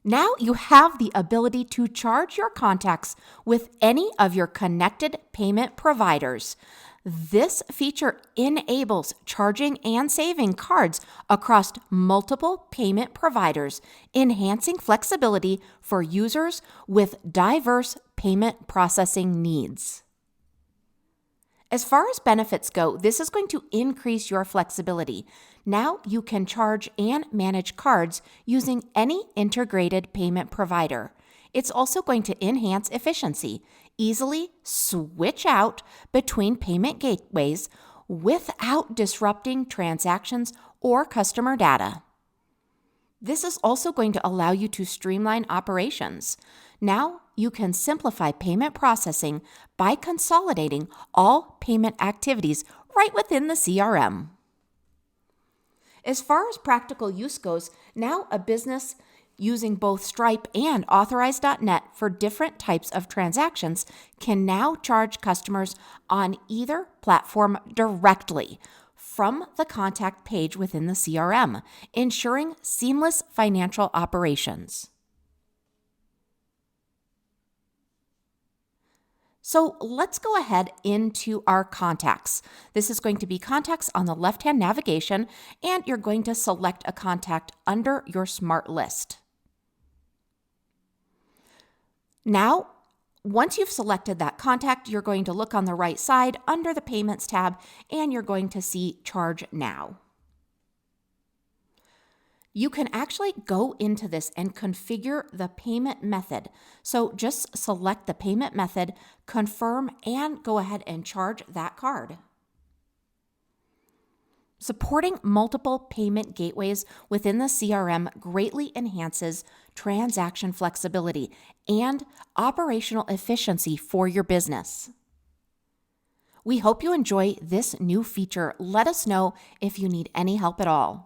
Now you have the ability to charge your contacts with any of your connected payment providers. This feature enables charging and saving cards across multiple payment providers, enhancing flexibility for users with diverse payment processing needs. As far as benefits go, this is going to increase your flexibility. Now you can charge and manage cards using any integrated payment provider. It's also going to enhance efficiency. Easily switch out between payment gateways without disrupting transactions or customer data. This is also going to allow you to streamline operations. Now you can simplify payment processing by consolidating all payment activities right within the CRM. As far as practical use goes, now a business using both Stripe and Authorize.net for different types of transactions can now charge customers on either platform directly from the contact page within the CRM, ensuring seamless financial operations. So let's go ahead into our contacts. This is going to be contacts on the left-hand navigation, and you're going to select a contact under your smart list. Now, once you've selected that contact, you're going to look on the right side under the Payments tab, and you're going to see Charge Now. You can actually go into this and configure the payment method. So just select the payment method, confirm, and go ahead and charge that card. Supporting multiple payment gateways within the CRM greatly enhances transaction flexibility and operational efficiency for your business. We hope you enjoy this new feature. Let us know if you need any help at all.